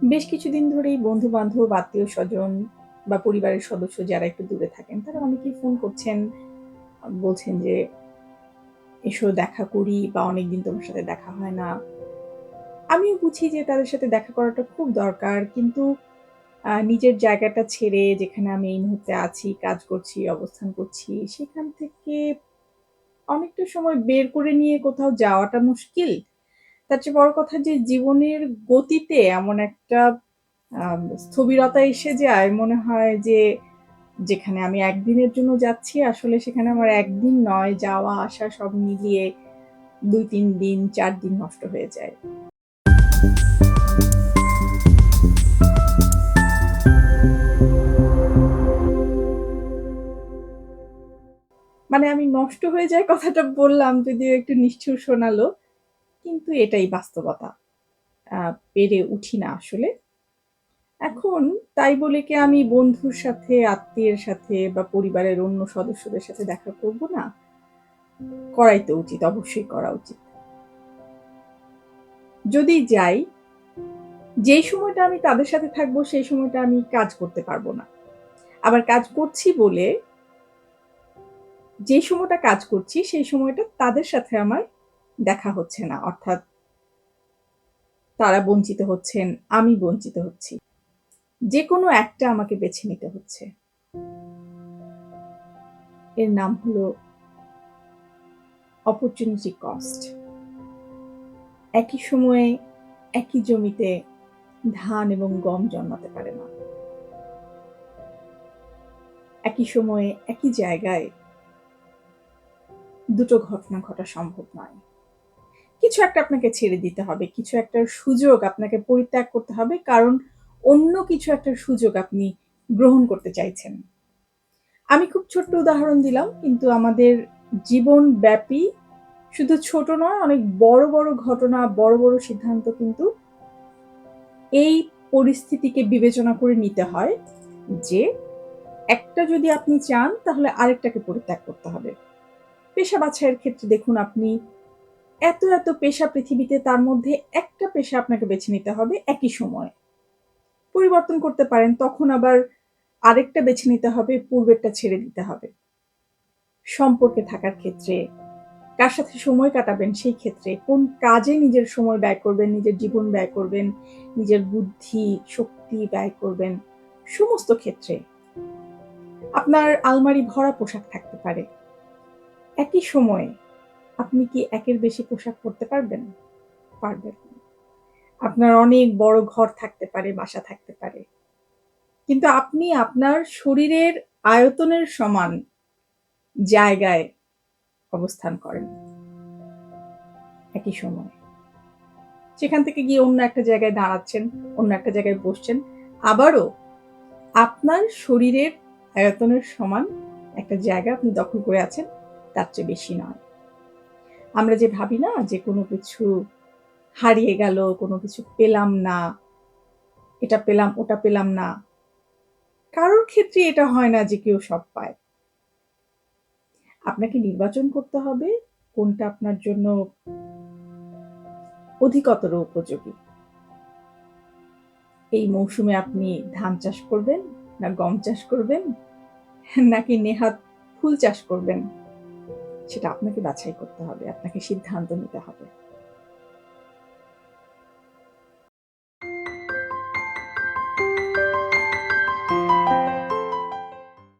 বেশ কিছুদিন ধরেই বন্ধু-বান্ধব, আত্মীয়স্বজন বা পরিবারের সদস্য যারা একটু দূরে থাকেন, তারা অনেকেই ফোন করছেন। বলছেন যে, "এসো দেখা করি" বা "অনেকদিন তোমার সাথে দেখা হয় না।" আমিও বুঝি যে তাদের সাথে দেখা করাটা খুব দরকার। কিন্তু নিজের জায়গাটা ছেড়ে যেখানে আমি এই মুহূর্তে আছি, কাজ করছি, অবস্থান করছি, সেখান থেকে অনেকটা সময় বের করে নিয়ে কোথাও যাওয়াটা মুশকিল। তার চেয়ে বড় কথা যে জীবনের গতিতে এমন একটা স্থবিরতা এসে যায় মনে হয় যে যেখানে আমি একদিনের জন্য যাচ্ছি আসলে সেখানে আমার একদিন নয় যাওয়া আসা সব মিলিয়ে ২-৩ দিন ৪ দিন নষ্ট হয়ে যায়। মানে আমি নষ্ট হয়ে যায় কথাটা বললাম যদিও একটু নিষ্ঠুর শোনালো। কিন্তু এটাই বাস্তবতা। আ পেরে উঠি না আসলে। এখন তাই বলে কি আমি বন্ধুর সাথে, আত্মীয়ের সাথে বা পরিবারের অন্য সদস্যদের সাথে দেখা করব না? করাই তো উচিত, অবশ্যই করা উচিত। যদি যাই, যেই সময়টা আমি তাদের সাথে থাকবো সেই সময়টা আমি কাজ করতে পারব না। আবার কাজ করছি বলে যেই সময়টা কাজ করছি সেই সময়টা তাদের সাথে আমার দেখা হচ্ছে না। অর্থাৎ তারা বঞ্চিত হচ্ছেন, আমি বঞ্চিত হচ্ছি। যেকোনো একটা আমাকে বেছে নিতে হচ্ছে। এর নাম হলো অপরচুনিটি কস্ট। একই সময়ে একই জমিতে ধান এবং গম জন্মাতে পারে না। একই সময়ে একই জায়গায় দুটো ঘটনা ঘটা সম্ভব নয়। কিছু একটা আপনাকে ছেড়ে দিতে হবে। কিছু একটার সুযোগ আপনাকে পরিত্যাগ করতে হবে। কারণ অন্য কিছু একটার সুযোগ আপনি গ্রহণ করতে চাইছেন। আমি খুব ছোট্ট উদাহরণ দিলাম কিন্তু আমাদের জীবনব্যাপী শুধু ছোট নয় অনেক বড়, বড় ঘটনা, বড়, বড় সিদ্ধান্ত কিন্তু এই পরিস্থিতিকে বিবেচনা করে নিতে হয় যে একটা যদি আপনি চান তাহলে আরেকটাকে পরিত্যাগ করতে হবে। পেশা বাছাইয়ের ক্ষেত্রে দেখুন আপনি এত, এত পেশা পৃথিবীতে তার মধ্যে একটা পেশা আপনাকে বেছে নিতে হবে একই সময়ে। পরিবর্তন করতে পারেন তখন আবার আরেকটা বেছে নিতে হবে, পূর্বেরটা ছেড়ে দিতে হবে। সম্পর্কে থাকার ক্ষেত্রে, কার সাথে সময় কাটাবেন সেই ক্ষেত্রে, কোন কাজে নিজের সময় ব্যয় করবেন, নিজের জীবন ব্যয় করবেন, নিজের বুদ্ধি, শক্তি ব্যয় করবেন, সমস্ত ক্ষেত্রে। আপনার আলমারি ভরা পোশাক থাকতে পারে। একই সময়ে আপনি কি একের বেশি পোশাক পরতে পারবেন? পারবেন না। আপনার অনেক বড় ঘর থাকতে পারে, বাসা থাকতে পারে। কিন্তু আপনি আপনার শরীরের আয়তনের সমান জায়গায় অবস্থান করেন একই সময়ে। সেখান থেকে গিয়ে অন্য একটা জায়গায় দাঁড়াচ্ছেন, অন্য একটা জায়গায় বসছেন। আবারও আপনার শরীরের আয়তনের সমান একটা জায়গা আপনি দখল করে আছেন, তার চেয়ে বেশি নয়। আমরা যে ভাবি না যে কোনো কিছু হারিয়ে গেল, কোনো কিছু পেলাম না, এটা পেলাম, ওটা পেলাম না। কারোর ক্ষেত্রে এটা হয় না যে কেউ সব পায়। আপনাকে নির্বাচন করতে হবে কোনটা আপনার জন্য অধিকতর উপযোগী। এই মৌসুমে আপনি ধান চাষ করবেন, না গম চাষ করবেন, নাকি নেহাত ফুল চাষ করবেন? সেটা আপনাকে বাছাই করতে হবে। আপনাকে সিদ্ধান্ত নিতে হবে।